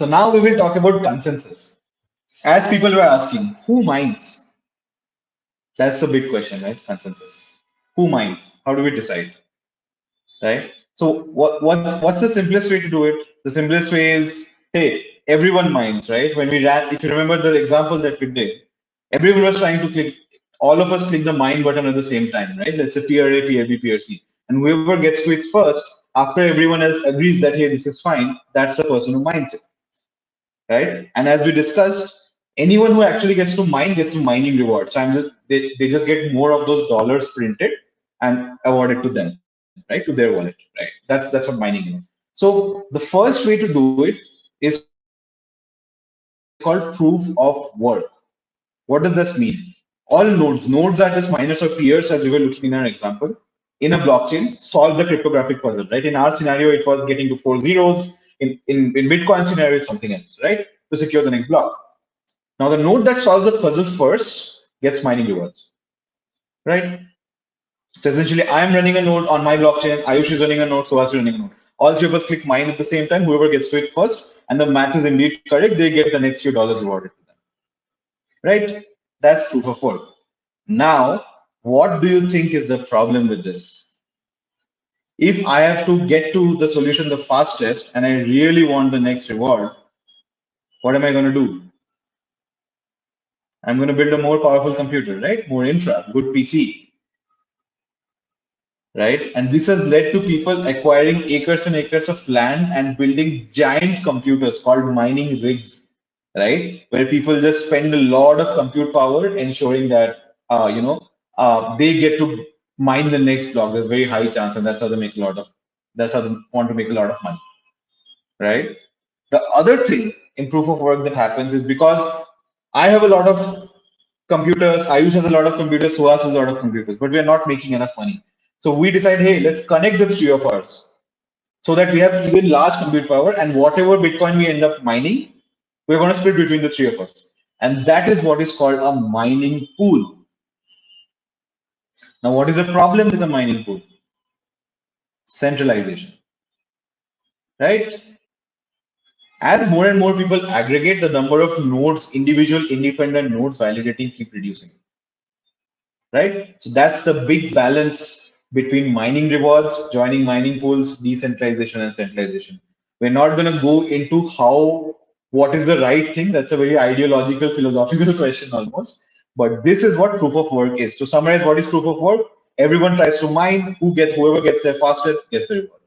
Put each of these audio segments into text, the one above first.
So now we will talk about consensus. As people were asking, who mines? That's the big question, right? Consensus. Who mines? How do we decide? Right? So what's the simplest way to do it? The simplest way is, hey, everyone mines, right? When we ran, if you remember the example that we did, everyone was trying to click, all of us click the mine button at the same time, right? Let's say peer A, peer B, peer C. And whoever gets to it first, after everyone else agrees that, hey, this is fine, that's the person who mines it, right? And as we discussed, anyone who actually gets to mine gets a mining reward. So they just get more of those dollars printed and awarded to them, right? To their wallet, right? That's what mining is. So the first way to do it is called proof of work. What does this mean? All nodes are just miners or peers, as we were looking in our example, in a blockchain, solve the cryptographic puzzle, right? In our scenario, it was getting to four zeros. In Bitcoin scenario, it's something else, right? To secure the next block. Now, the node that solves the puzzle first gets mining rewards, right? So essentially, I'm running a node on my blockchain, Ayush is running a node, Suhas is running a node. All three of us click mine at the same time, whoever gets to it first, and the math is indeed correct, they get the next few dollars rewarded to them, right? That's proof of work. Now, what do you think is the problem with this? If I have to get to the solution the fastest and I really want the next reward, what am I going to do? I'm going to build a more powerful computer, right? More infra, good PC, right? And this has led to people acquiring acres and acres of land and building giant computers called mining rigs, right? Where people just spend a lot of compute power ensuring that, they get to mine the next block. There's very high chance, and that's how they want to make a lot of money, right? The other thing in proof of work that happens is because I have a lot of computers, Ayush has a lot of computers, Suhas has a lot of computers, but we are not making enough money. So we decide, hey, let's connect the three of us so that we have even large compute power, and whatever Bitcoin we end up mining, we're going to split between the three of us. And that is what is called a mining pool. Now, what is the problem with the mining pool? Centralization, right? As more and more people aggregate, the number of nodes, individual independent nodes validating keep reducing, right? So that's the big balance between mining rewards, joining mining pools, decentralization and centralization. We're not going to go into what is the right thing. That's a very ideological, philosophical question almost. But this is what proof of work is. To summarize, what is proof of work? Everyone tries to mine. Whoever gets there faster gets the reward.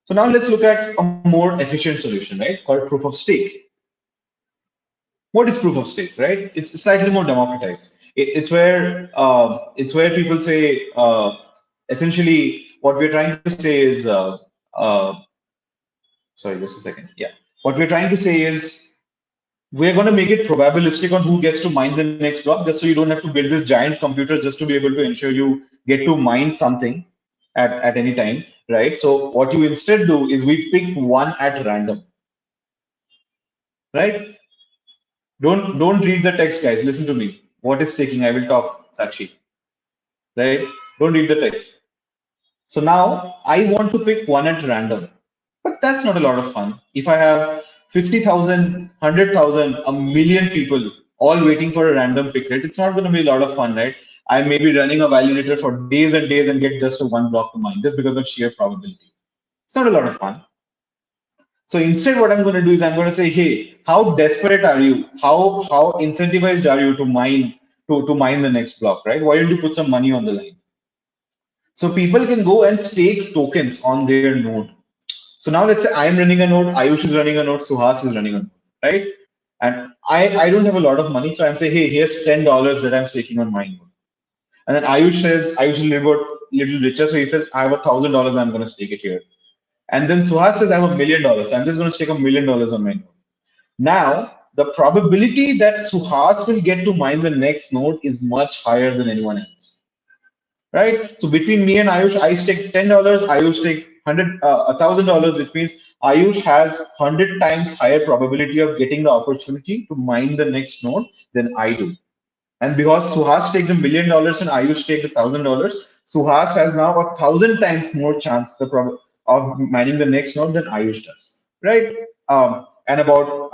So now let's look at a more efficient solution, right? Called proof of stake. What is proof of stake, right? It's slightly more democratized. It's where people say, essentially what we're trying to say is, uh, sorry, just a second. Yeah, what we're trying to say is we're going to make it probabilistic on who gets to mine the next block, just so you don't have to build this giant computer just to be able to ensure you get to mine something at any time, right? So what you instead do is we pick one at random, right? Don't read the text, guys. Listen to me. What is taking? I will talk, Sakshi. Right? Don't read the text. So now I want to pick one at random, but that's not a lot of fun. If I have 50,000, 100,000, a million people all waiting for a random pick rate, it's not going to be a lot of fun, right? I may be running a validator for days and days and get just a one block to mine just because of sheer probability. It's not a lot of fun. So instead, what I'm going to do is I'm going to say, hey, how desperate are you? How incentivized are you to mine the next block, right? Why don't you put some money on the line? So people can go and stake tokens on their node. So now let's say I'm running a node, Ayush is running a node, Suhas is running a node, right? And I don't have a lot of money, so I'm saying, hey, here's $10 that I'm staking on my node. And then Ayush says, Ayush is little richer, so he says, I have $1,000, I'm going to stake it here. And then Suhas says, I have $1 million. I'm just going to stake $1 million on my node. Now, the probability that Suhas will get to mine the next node is much higher than anyone else, right? So between me and Ayush, I stake $10, Ayush stake $1,000, which means Ayush has 100 times higher probability of getting the opportunity to mine the next node than I do. And because Suhas takes $1 million and Ayush takes $1,000, Suhas has now 1,000 times more chance of mining the next node than Ayush does, right? And about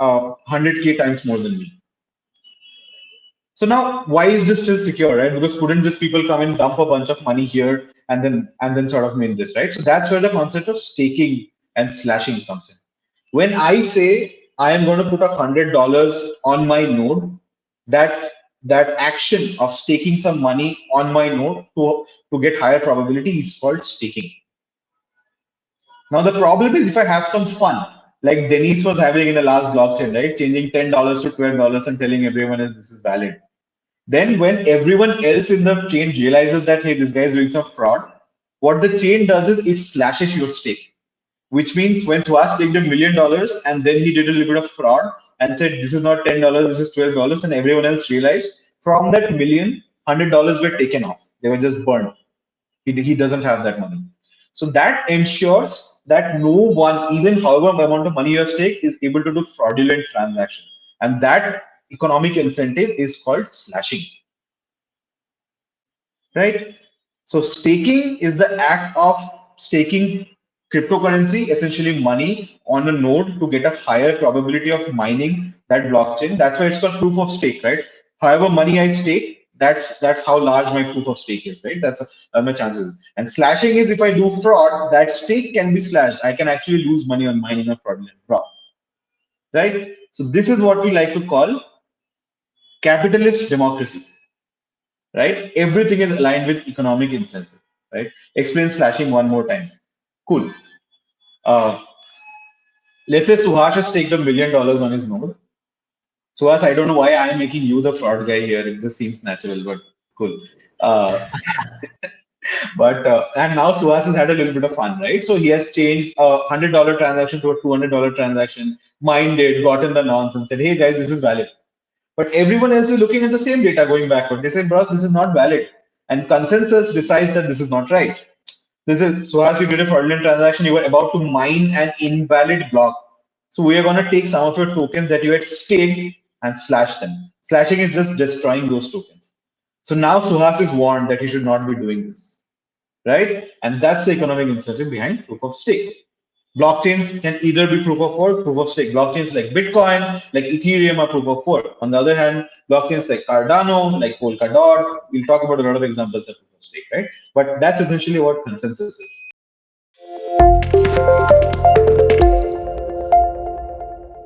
100K times more than me. So now, why is this still secure, right? Because couldn't just people come and dump a bunch of money here and then sort of mint this, right? So that's where the concept of staking and slashing comes in. When I say I am going to put $100 on my node, that that action of staking some money on my node to get higher probability is called staking. Now the problem is if I have some fun, like Denise was having in the last blockchain, right? Changing $10 to $12 and telling everyone that this is valid. Then when everyone else in the chain realizes that, hey, this guy is doing some fraud, what the chain does is it slashes your stake, which means when Suhas staked $1 million and then he did a little bit of fraud and said, this is not $10, this is $12, and everyone else realized from that million, $100 were taken off. They were just burned. He doesn't have that money. So that ensures that no one, even however amount of money you have staked, is able to do fraudulent transaction. And that economic incentive is called slashing, right? So staking is the act of staking cryptocurrency, essentially money on a node to get a higher probability of mining that blockchain. That's why it's called proof of stake, right? However money I stake, that's how large my proof of stake is, right? That's my chances. And slashing is if I do fraud, that stake can be slashed. I can actually lose money on mining a fraudulent block, right? So this is what we like to call capitalist democracy, right? Everything is aligned with economic incentive, right? Explain slashing one more time. Cool. Uh, let's say Suhash has staked $1 million on his node. Suhash, I don't know why I am making you the fraud guy here. It just seems natural, but cool. Uh, but and now Suhas has had a little bit of fun, right? So he has changed a $100 transaction to a $200 transaction, minded, gotten the nonce, and said, "Hey guys, this is valid." But everyone else is looking at the same data going backward. They say, "Bros, this is not valid," and consensus decides that this is not right. This is so as you did a fraudulent transaction, you were about to mine an invalid block. So we are going to take some of your tokens that you had staked and slash them. Slashing is just destroying those tokens. So now Suhas is warned that he should not be doing this, right? And that's the economic incentive behind proof of stake. Blockchains can either be proof of work, proof of stake. Blockchains like Bitcoin, like Ethereum are proof of work. On the other hand, blockchains like Cardano, like Polkadot, we'll talk about a lot of examples of proof of stake, right? But that's essentially what consensus is.